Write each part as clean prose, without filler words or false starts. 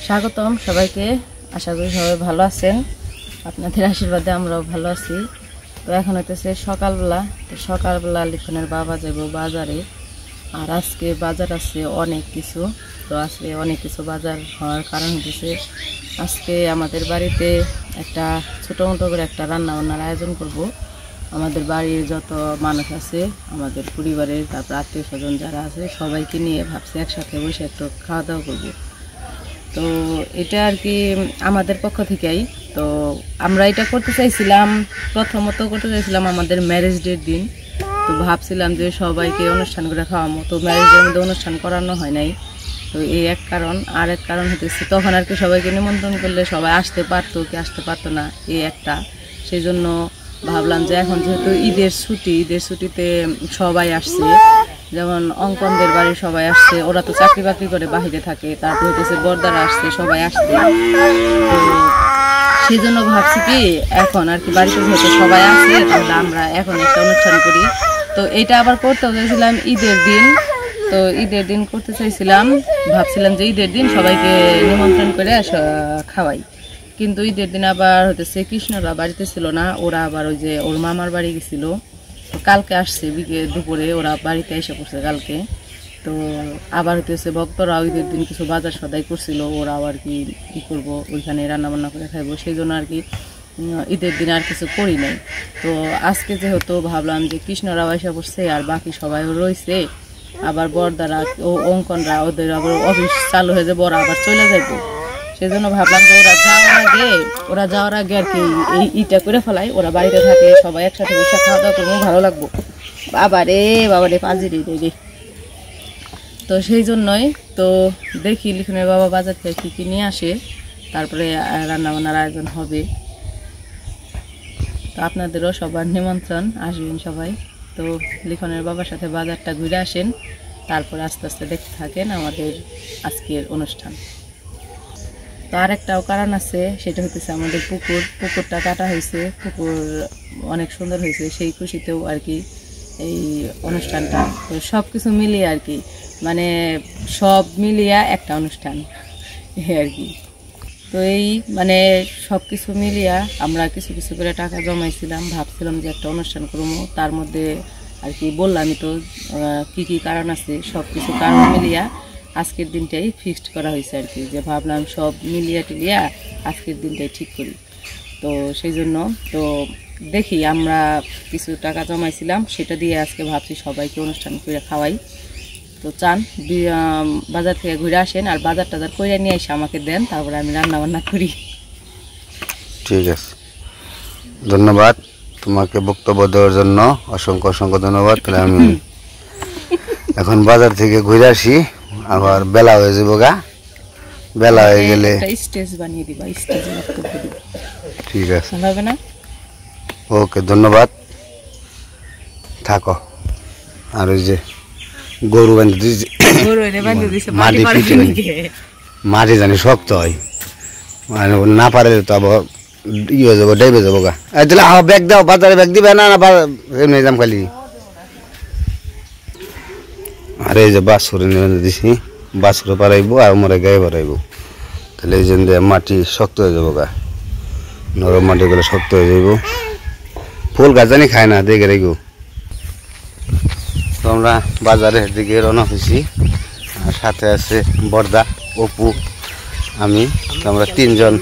স্বাগতম সবাইকে। আশা করি সবাই ভালো আছেন, আপনাদের আশীর্বাদে আমরাও ভালো আছি। তো এখন হইতেছে সকালবেলা। তো সকালবেলা লিখনের বাবা যাব বাজারে, আর আজকে বাজার আছে অনেক কিছু। তো আজকে অনেক কিছু বাজার হওয়ার কারণ হতেছে আজকে আমাদের বাড়িতে একটা ছোটো মোটো করে একটা রান্না বান্নার আয়োজন করব। আমাদের বাড়ির যত মানুষ আছে, আমাদের পরিবারের, তারপর আত্মীয় স্বজন যারা আছে সবাইকে নিয়ে ভাবছি একসাথে বসে একটু খাওয়া দাওয়া করবো। তো এটা আর কি আমাদের পক্ষ থেকেই। তো আমরা এটা করতে চাইছিলাম, প্রথমত করতে চাইছিলাম আমাদের ম্যারেজ ডের দিন। তো ভাবছিলাম যে সবাইকে অনুষ্ঠান করে খাওয়াবো, তো ম্যারেজ ডের মধ্যে অনুষ্ঠান করানো হয় নাই। তো এই এক কারণ। আর এক কারণ হতেছে তখন আর কি সবাইকে নিমন্ত্রণ করলে সবাই আসতে পারতো কি আসতে পারতো না, এই একটা। সেই জন্য ভাবলাম যে এখন যেহেতু ঈদের ছুটিতে সবাই আসছে, যেমন অঙ্কনদের বাড়ি সবাই আসছে, ওরা তো চাকরি বাকরি করে বাহিরে থাকে, তারপর হচ্ছে বর্দারা আসছে, সবাই আসছে। তো সেই জন্য ভাবছি কি এখন আর কি বাড়িতে যেহেতু সবাই আসছে, তাহলে আমরা এখন একটা অনুষ্ঠান করি। তো এটা আবার করতে চাইছিলাম ঈদের দিন। তো ঈদের দিন করতে চাইছিলাম, ভাবছিলাম যে ঈদের দিন সবাইকে নিমন্ত্রণ করে খাওয়াই। কিন্তু ঈদের দিন আবার হতেছে কৃষ্ণরা বাড়িতে ছিল না, ওরা আবার ওই যে ওর মামার বাড়ি গেছিলো। তো কালকে আসছে দুপুরে, ওরা বাড়িতে এসে পড়ছে কালকে। তো আবার হতেছে ভক্তরা ঈদের দিন কিছু বাজার সদাই করছিল, ওরা আবার কি করবো, ওইখানে রান্নাবান্না করে খাইবো। সেই জন্য আর কি ঈদের দিন আর কিছু করি নাই। তো আজকে যেহেতু ভাবলাম যে কৃষ্ণরাও এসে পড়ছে আর বাকি সবাই রয়েছে, আবার বড়দারা ও অঙ্কনরা, ওদের আবার অফিস চালু হয়ে যাবে, ওরা আবার চলে যাবো। সেই জন্য ভাবলাম যে ওরা যাওয়ার আগে আর কি এই ইটা করে ফেলাই, ওরা বাড়িতে থাকে, সবাই একসাথে বসে খাওয়া দাওয়া করবো, ভালো লাগবো। বাবারে পাজিরে রে। তো সেই জন্যই তো দেখি লিখনের বাবা বাজার থেকে কী কী নিয়ে আসে, তারপরে রান্নাবান্নার আয়োজন হবে। তো আপনাদেরও সবার নিমন্ত্রণ, আসবেন সবাই। তো লিখনের বাবার সাথে বাজারটা ঘুরে আসেন, তারপর আস্তে আস্তে দেখতে থাকেন আমাদের আজকের অনুষ্ঠান। তো আরেকটাও কারণ আছে, সেটা হচ্ছে আমাদের পুকুরটা কাটা হয়েছে, পুকুর অনেক সুন্দর হয়েছে, সেই খুশিতেও আর কি এই অনুষ্ঠানটা। তো সব কিছু মিলিয়ে আর কি, মানে সব মিলিয়ে একটা অনুষ্ঠান আর কি। তো এই মানে সব কিছু মিলিয়া আমরা কিছু কিছু করে টাকা জমাইছিলাম, ভাবছিলাম যে একটা অনুষ্ঠান করবো। তার মধ্যে আর কি বললামই তো কি কি কারণ আছে, সব কিছু কারণ মিলিয়া আজকের দিনটাই ফিক্সড করা হয়েছে আর কি, যে ভাবলাম সব মিলিয়া টিলিয়া আজকের দিনটাই ঠিক করি। তো সেই জন্য তো দেখি আমরা কিছু টাকা জমাইছিলাম, সেটা দিয়ে আজকে ভাবছি সবাইকে অনুষ্ঠান করে খাওয়াই। তো চান বাজার থেকে ঘুরে আসেন, আর বাজার টাজার করে নিয়ে এসে আমাকে দেন, তারপরে আমি রান্না বান্না করি। ঠিক আছে, ধন্যবাদ তোমাকে বক্তব্য দেওয়ার জন্য, অসংখ্য অসংখ্য ধন্যবাদ। তাহলে আমি এখন বাজার থেকে ঘুরে আসি, আবার বেলা হয়ে যাবো গা, বেলা হয়ে গেলে স্টেজ বানিয়ে দিবা, স্টেজ বক্তব্য দিবা। ঠিক আছে, হবে না? ওকে, ধন্যবাদ, থাকো। আর ওই যে গরু বান্ধে দিয়েছি, মাটি জানি শক্ত হয়, মানে না পারলে তো আবার ই হয়ে যাবো, ডেবে যাবো গা। তাহলে ব্যাগ দাও, বাজারে ব্যাগ দিবে না, এমনি যাম খালি। আর এই যে বাছুরে নিয়ে দিছি, বাছুরে পারাইবো আর মরে গায়ে পারাইবো। তাহলে এই যে মাটি শক্ত হয়ে যাবো গা, নরম মাটি গুলো শক্ত হয়ে যাইব। ফুল গাছ জানি খায় না, দেখে রেগো। তো আমরা বাজারের দিকে রওনা হয়েছি, আর সাথে আছে বর্দা, অপু, আমি। তো আমরা তিনজন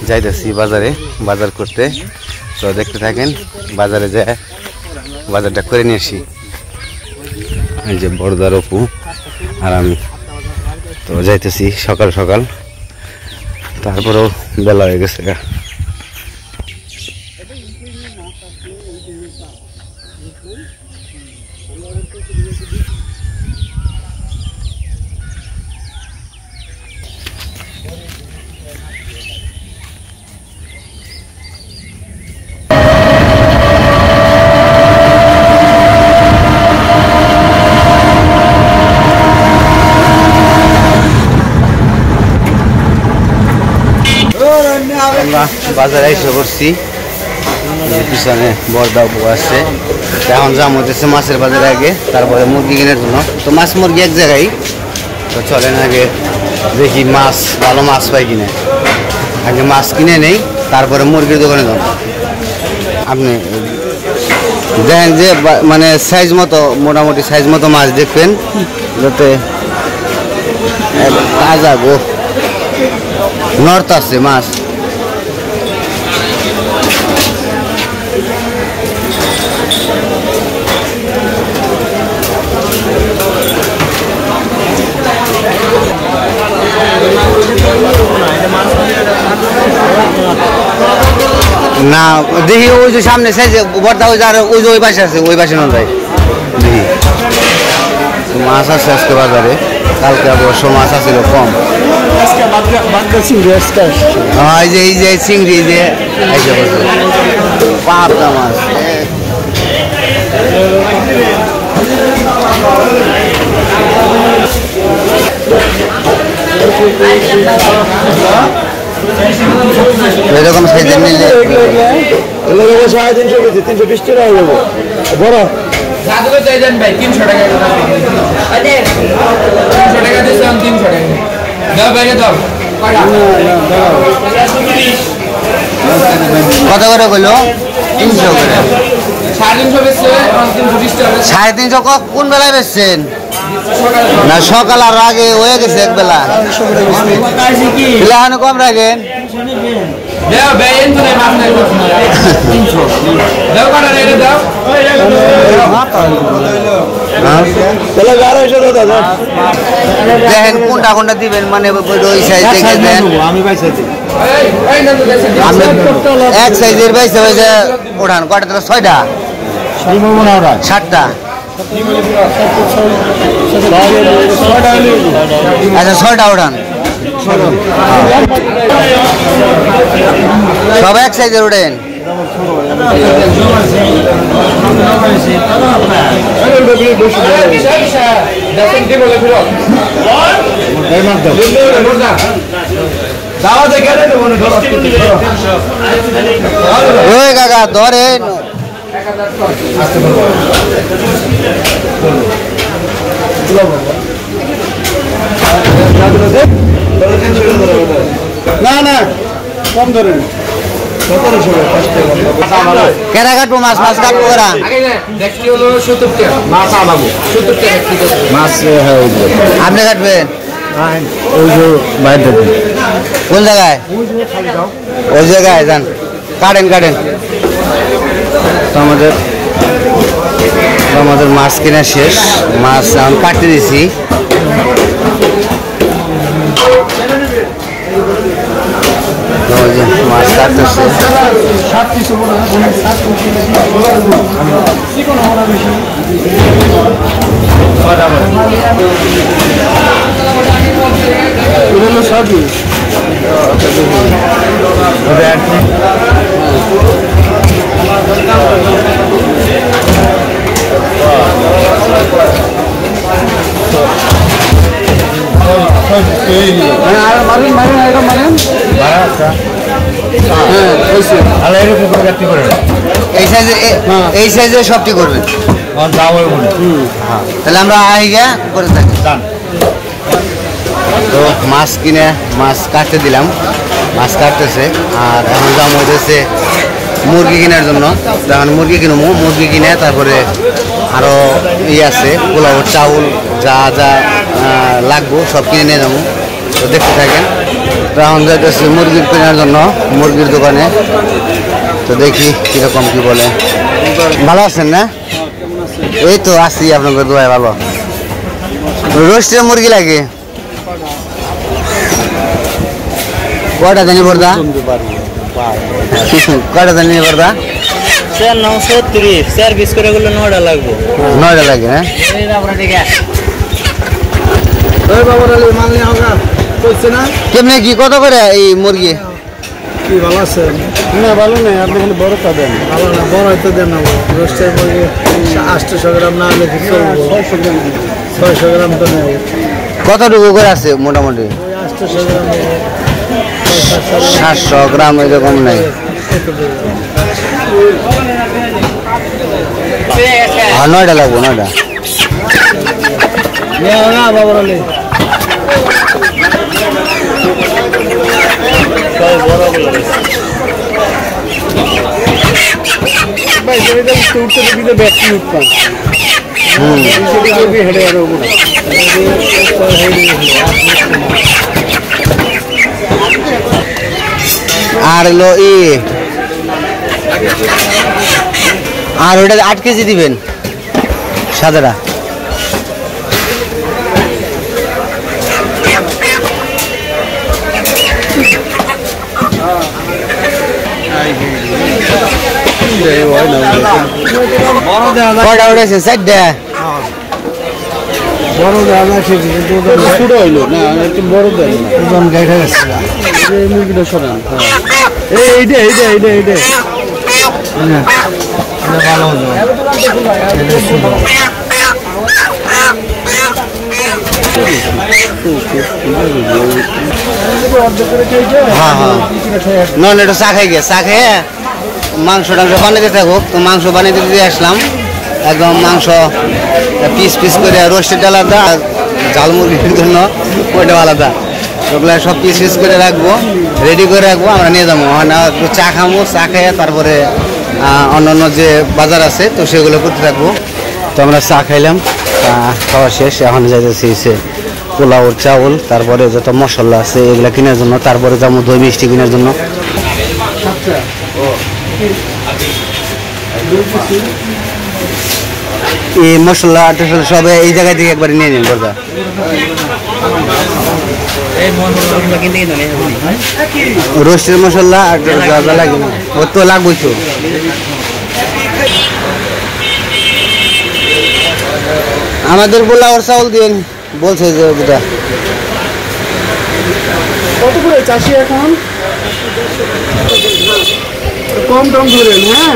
যাইতেছি বাজারে বাজার করতে। তো দেখতে থাকেন, বাজারে যায় বাজারটা করে নিয়ে আসি। এই যে বর্দার, অপু আর আমি। তো যাইতেছি সকাল সকাল, তারপরেও বেলা হয়ে গেছে গা। আমরা বাজারে এসে করছি, পিছনে বর্দা অপু আসছে। এখন জাম হইতেছে মাছের বাজারে আগে, তারপরে মুরগি কেনার জন্য। তো মাছ মুরগি এক জায়গায়, তো চলেন আগে দেখি মাছ, ভালো মাছ পাই কিনা। আগে মাছ কিনে নেই, তারপরে মুরগির দোকানে যাব। আপনি দেখেন যে মানে সাইজ মতো, মোটামুটি সাইজ মতো মাছ দেখবেন, যাতে তাজা গো নর্থ আছে মাছ। না দেখি ওই যে সামনে সাইজে বর্দা, ওই যে ওই যে ওই পাশে আছে, ওই পাশে নয় দেখি মাছ আছে আজকে বাজারে। কালকে অবশ্য মাছ আছিল কম। এই যে চিংড়ি যে পাবদা মাছ, এরকম সাইজের নিলে 320 টাকা হয়ে যাবো বড়। ভাই 300 টাকা 300 টাকা দিয়েছিলাম, 300 টাকা দাও বাইরে দাও। কত করে কইলো? 300 করে। 350 বেচছে, 320 টাকা। 350 কোন বেলায় বেচছেন? না সকাল আর আগে হয়ে গেছে এক বেলা। এখন কম রাখেন। দাও বেয়েন তো মাছ নাই 300 দাও কাটা রে দাও। দেখেন কোনটা কোনটা দিবেন, মানে ওই সাইজ দেখে দেন। এক সাইজের বাইসে হয়েছে ওঠান কটা তো 6টা 7টা। আচ্ছা 6টা ওঠান, সব এক সাইজের ওঠেন। ওই কাকা ধরেন, না না কম ধরেন। কেনা কাটবো মাছ, মাছ কাটবো ওরা দেখছি হলো 70 টাকা মাছ আনাবো, 70 টাকা মাছ হ্যাঁ আপনি কাটবেন ওই যে বাইরে কোন জায়গায়? ওই জায়গায় যান, কাটেন কাটেন। তো আমাদের মাছ কেনা শেষ, মাছ এখন কাটতে দিছি। মাছ কাটতেছে, সবই এই সাইজে সবটি করবেন। তাহলে আমরা আইগা করে থাকি। তো মাছ কিনে মাছ কাটতে দিলাম, মাছ কাটতেছে। আর এখন দাম হইতেছে মুরগি কেনার জন্য। এখন মুরগি কিনবো, মুরগি কিনে তারপরে আরও আছে পোলাও চাউল যা যা লাগবো সব কিনে নিয়ে যাবো। তো দেখতে থাকেন। তো এখন যাইতেছি মুরগির কেনার জন্য মুরগির দোকানে। তো দেখি কীরকম কি বলে। ভালো আছেন না? এই তো আছি, আপনাদের দোয়ায় ভালো। রোস্টের মুরগি লাগে কয়টা জানি পড়দা? কয়টা জানি পড়দা? 930 4 পিস করে গুলো 9টা লাগবে। 9টা লাগে না? কেমনে কি কত করে এই মুরগি? কি ভালো আছে? না ভালো নেই, আপনি খালি বড়টা দেন। ভালো না, বড় হয়তো দেন না। রোস্টের মুরগি 800 গ্রাম না হলে 600 গ্রাম তো নেব। কতটুকু করে আছে মোটামুটি? 800 গ্রাম 700 গ্রাম এরকম নেই। হ্যাঁ 9টা লাগবো, 9টা। না বাবা উঠতে দিলে ব্যাটারি উঠতাম হেঁটে আরো আর হলো আর ওটা 8 কেজি দিবেন সাদাটা। কয়টা উঠেছে? 4টা। বড় দেওয়া খেয়েছি কিন্তু ছোট হইলো না, একটু বড় দেয় ওজন গাইটা গেছে এই মুরগিটা সরান। এইটা এইটা এইটা এইটা ভালো হলো। হ্যাঁ হ্যাঁ নন একটু চা খাই গে, চা খেয়ে মাংস টাংস বানাইতে থাকুক। তো মাংস বানাইতে দিয়ে আসলাম, একদম মাংস পিস পিস করে রোস্টেড আলাদা, আর ঝাল মুরগির জন্য ওইটা আলাদা। ওগুলো সব পিস পিস করে রাখবো, রেডি করে রাখবো, আমরা নিয়ে যাবো। একটু চা খাবো, চা খেয়ে তারপরে অন্যান্য যে বাজার আছে তো সেগুলো করতে থাকবো। তো আমরা চা খাইলাম, খাওয়া শেষ। এখন যাইতেছি পোলাওর চাউল, তারপরে যত মশলা আছে এগুলা কেনার জন্য, তারপরে যাবো দই মিষ্টি কেনার জন্য। এই মশলা টসলা সব এই জায়গা থেকে একবার নিয়ে নিন বলতা। রোস্টের মশলা আর লাগে না, ও তো লাগবেই তো। আমাদের পোলাওর চাউল দিন বলছে যে ওটা কত করে চাষি এখন? কম টম ধরেন। হ্যাঁ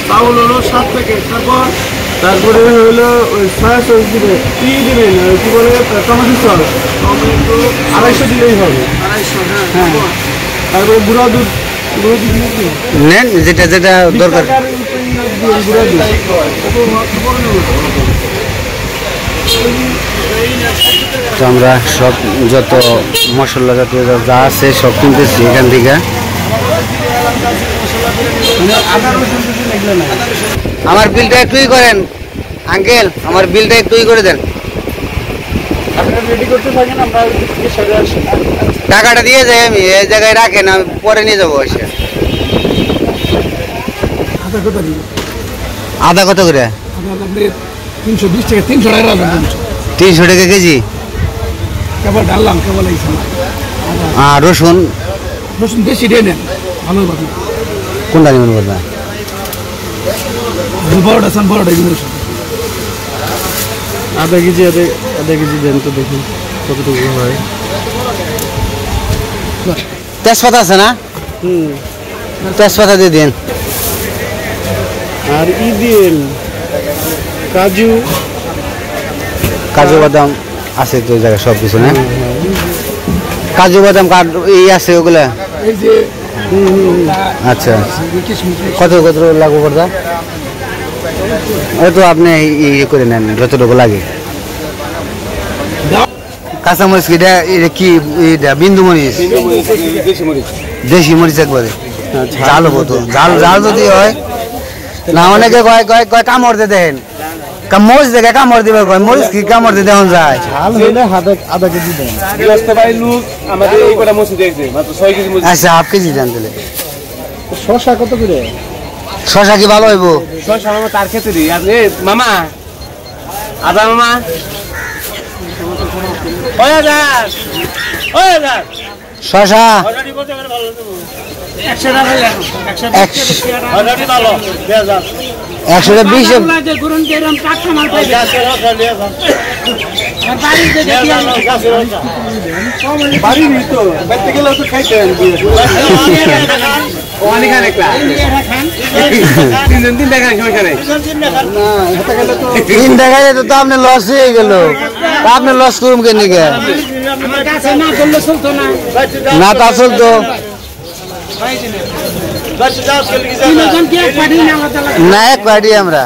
চাউল হলো 7 প্যাকেট। তারপরে হলো ওই সয়া সস দিবেন, কি দিবেন, কি বলে টমেটো সস, টমেটো 250 দিলেই হবে। 250। হ্যাঁ তারপরে গুঁড়া দুধ নেন, যেটা যেটা দরকার। গুঁড়া দুধ তো আমরা সব যত মশলা জাতীয় যা আছে সব কিনতেছি এখান থেকে। আমার বিলটা একটুই করেন আঙ্কেল, আমার বিলটা একটুই করে দেন। রেডি করতে থাকেন, আমরা টাকাটা দিয়ে যাই, আমি এই জায়গায় রাখেন, আমি পরে নিয়ে যাবো এসে। আদা কত করে? 320 টাকা। 300 টাকা 300 টাকা কেজি। কেবল ডাললাম, কেবল আর রসুন রসুন বেশি দিয়ে নেন, ভালো কথা। কোনটা নেবেন বলবেন? বড়টা সান বড়টা রসুন আধা কেজি দেন তো দেখুন কতটুকু হয়। তেজপাতা আছে না? তেজপাতা দিয়ে দিন। আর দিন কাজু কাজু বাদাম আছে তো জায়গায় সব কিছু না? কাজু বাদাম এই আছে ওগুলা? এই যে আচ্ছা কত কত লাগবে পড়দা? ওই তো আপনি ইয়ে করে নেন যতটুকু লাগে। কাঁচামরিচ এটা কি বিন্দু মরিচ? দেশি মরিচ একবারে ঝাল হবো তো। ঝাল ঝাল যদি হয় না, অনেকে কয় কয় কয় কামড় দিয়ে দেন, মরিচ দেখে কামড় দিবে, কয় মরিচ কি কামড় দিয়ে দেওয়া যায়? ঝাল হলে আধা কেজি দেন। আচ্ছা হাফ কেজি দেন তাহলে। শসা কত করে? শসা কি ভালো হইব? শসা মামা তার খেতে দিই। আপনি মামা আদা মামা শসা 120 তিন টাকায় তো আপনি লস হয়ে গেল। আপনি লস করুন কেন? না তা চলতো না, এক পার্টি আমরা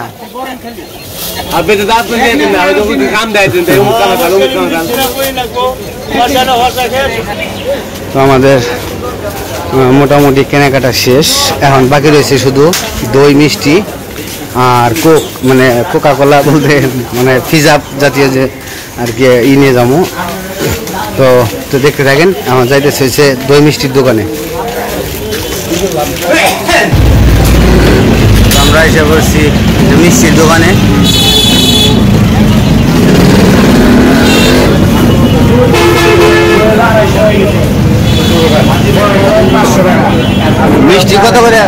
তো আমাদের মোটামুটি কেনাকাটা শেষ। এখন বাকি রয়েছে শুধু দই মিষ্টি আর কোক, মানে কোকা কোলা বলতে মানে ফিজাপ জাতীয় যে আর কি নিয়ে যাবো। তো তো দেখতে থাকেন। আমার যাইতেছে হচ্ছে দই মিষ্টির দোকানে। আমরা এসে বলছি মিষ্টির দোকানে। মিষ্টি কত করে?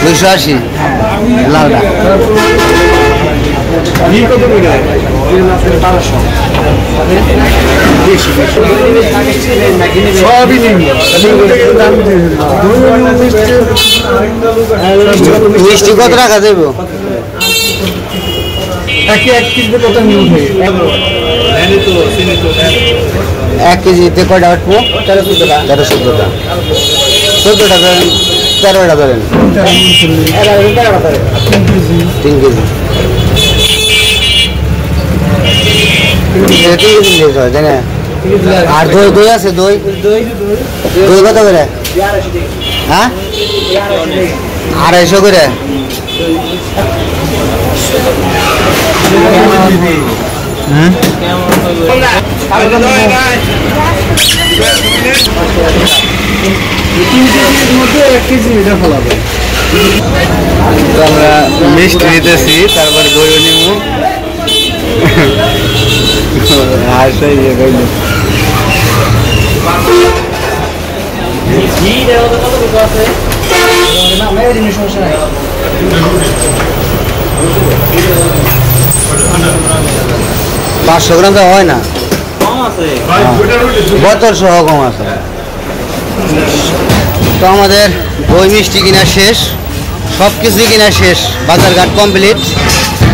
280 লাউডা। মিষ্টি কত টাকা দেব? 1 কেজিতে কয়টা উঠবো? 13-14টা। 14টা ধরেন, 13টা ধরেন, 3 কেজি। 3 কেজি তাই না? আর দই দই আছে? দই দই কত করে? হ্যাঁ, 250 করে। আমরা মিষ্টি নিতেছি, তারপর দইও নিব। পাঁচশো গ্রাম তো হয় না, বোতল সহ কম আছে। তো আমাদের দই মিষ্টি কিনা শেষ, সব কিছুই কিনা শেষ, বাজারঘাট কমপ্লিট।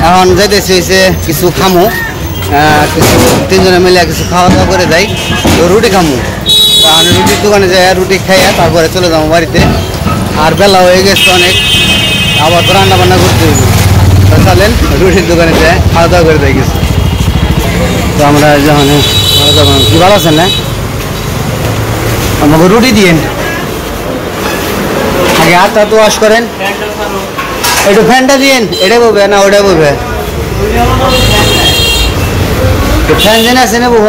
এখন যাইতেছি হয়েছে কিছু খামু, কিছু তিনজনে মিলে কিছু খাওয়া দাওয়া করে যাই। তো রুটি খামু, এখন রুটির দোকানে যাই, রুটি খাইয়া তারপরে চলে যাবো বাড়িতে। আর বেলা হয়ে গেছে অনেক, আবার তো রান্না বান্না করতে হইব। চলেন রুটির দোকানে যাই, খাওয়া দাওয়া করে যাই কিছু। তো আমরা যখন কি ভালো আছেন না, আমাকে রুটি দিয়েন। আগে হাতটা তো ওয়াশ করেন, একটু ফ্যানটা দিয়েন। এটা বলবে না ওটা বলবে? ফ্যান জেনে আছে না বউ?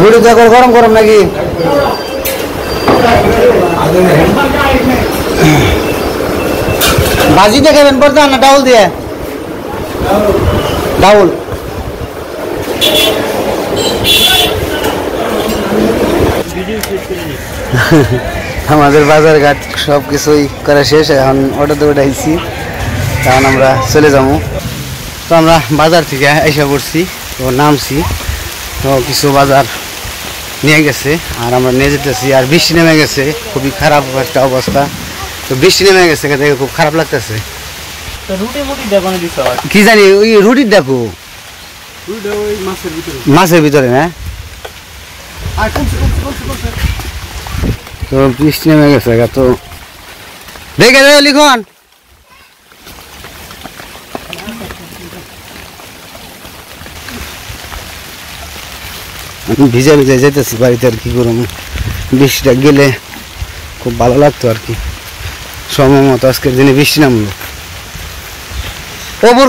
রুটি তো এখন গরম গরম নাকি? বাজিতে খাবেন পড়তা না ডাউল দিয়ে? ডাউল। আমাদের বাজারঘাট সব কিছুই করা শেষ, এখন অটোতে উঠাইছি, তখন আমরা চলে যাবো। তো আমরা বাজার থেকে এসে পড়ছি, তো নামছি, তো কিছু বাজার নিয়ে গেছে আর আমরা নিয়ে যেতেছি। আর বৃষ্টি নেমে গেছে, খুবই খারাপ একটা অবস্থা। তো বৃষ্টি নেমে গেছে, দেখে খুব খারাপ লাগতেছে। কি জানি ওই রুটির দেখো মাছের ভিতরে না। তো বৃষ্টি নেমে গেছে, তো দেখে লিখন ভিজা ভিজা যেতেছি বাড়িতে। আর কি করবো, বৃষ্টিটা গেলে খুব ভালো লাগতো আর কি। সময় মতো আজকের দিনে বৃষ্টি নামলো। ওপর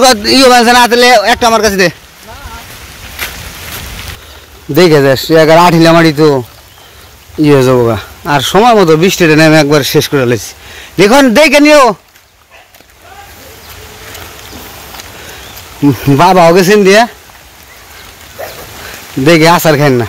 না তাহলে একটা আমার কাছে দে, দেখে যাস এগার আঠিলা মাটি তো হয়ে যাবো গা। আর সময় মতো বৃষ্টিটা নেমে একবার শেষ করে লেছি। দেখুন দেখে নিও, বাবাও গেছেন দিয়ে দেখে আসার খান না।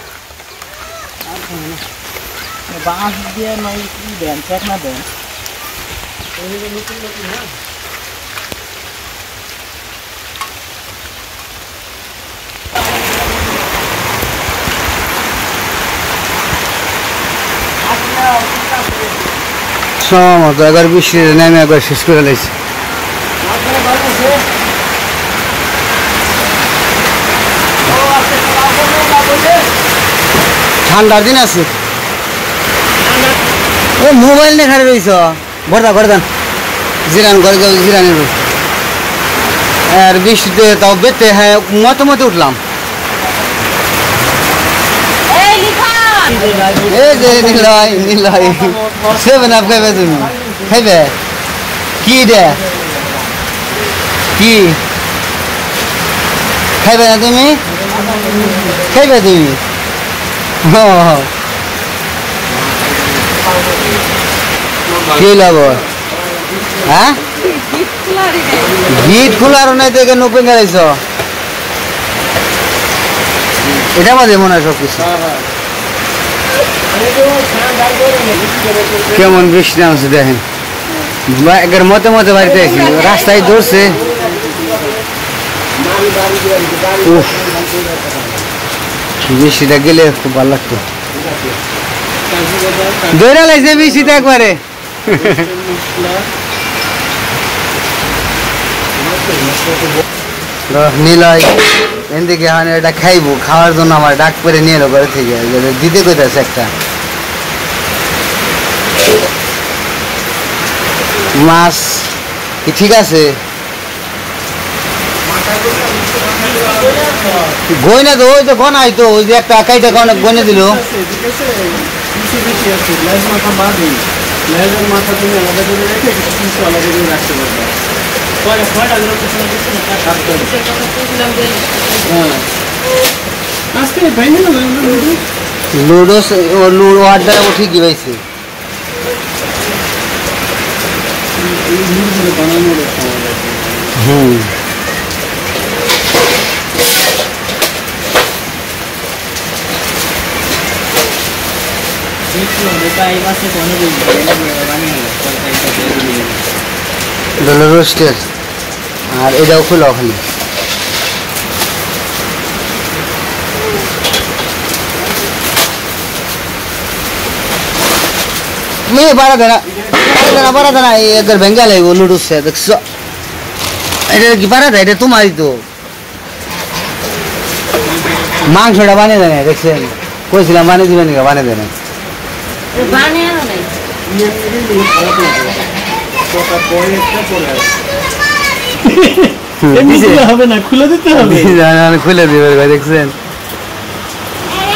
সময় মতো একবার বৃষ্টি নেমে একবার শেষ করে লেছি। ঠান্ডার দিন আছে, ও মোবাইল নিয়ে খাড়ে রয়েছ, বর্দা করে দেন জিরান করে যাও, জিরানের আর বৃষ্টিতে তাও বেতে। হ্যাঁ মতো মতো উঠলাম, এই যে নিলয় নিলয় 7 আপ খাইবে তুমি খাইবে কি দে কি খাইবে না তুমি খাইবে তুমি কি লাভ হ্যাঁ গিট খোলার নাই তো এখানে ওপেন গাইছ এটা মাঝে মনে হয় সবকিছু কেমন বৃষ্টি নামছে দেখেন একবার মতে মতে বাড়িতে আছি রাস্তায় ধরছে বৃষ্টিটা গেলে খুব ভালো লাগতো দৌড়া লাগছে বৃষ্টিটা একবারে নিলয় এদিকে মানে এটা খাইবো খাওয়ার জন্য আমার ডাক করে নিয়ে এলো ঘরে থেকে দিতে কোথাছে একটা মাছ কি ঠিক আছে গয়না তো ওই তো গনাই তো ওই যে একটা কাইটা গনে দিল মাথা তুমি আলাদা করে রেখে কিছু আলাদা করে রাখতে পারবে আজকে বাইনে না লুডো লুডো আড্ডা ও ঠিকই পাইছে হুম রোস্টের আর এটাও খুলো খালি মেয়ে বাড়া দেনা বাড়া দেনা এদের ভেঙ্গা লাগবো লুডুসে দেখছো এটা কি বাড়া দেয় এটা তোমারই তো মাংসটা বানিয়ে দেয় দেখছেন কইছিলাম বানিয়ে দিবেন বানিয়ে দেয় হবে না খুলে দিতে হবে খুলে দিবে দেখছেন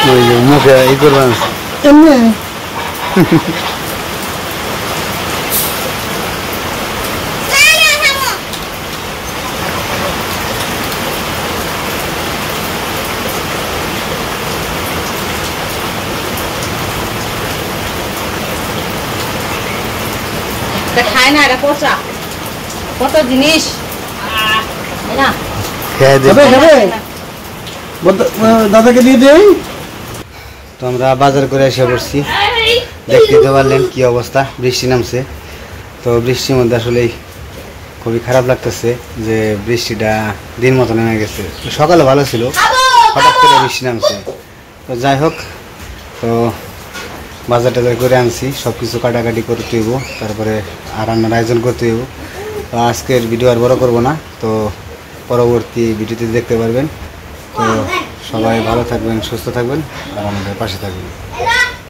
ওই যে মুখে ই করবেন খায় না এটা পচা কত জিনিস না দাদাকে দিয়ে দেই তো আমরা বাজার করে এসে পড়ছি দেখতে তো পারলেন কি অবস্থা বৃষ্টি নামছে তো বৃষ্টির মধ্যে আসলেই খুবই খারাপ লাগতেছে যে বৃষ্টিটা দিন মতো নেমে গেছে সকালে ভালো ছিল হঠাৎ করে বৃষ্টি নামছে তো যাই হোক তো বাজার টাজার করে আনছি সব কিছু কাটাকাটি করতে হইব তারপরে আর রান্নার আয়োজন করতে হইব তো আজকের ভিডিও আর বড় করব না তো পরবর্তী ভিডিওতে দেখতে পারবেন তো সবাই ভালো থাকবেন সুস্থ থাকবেন আর আমাদের পাশে থাকবেন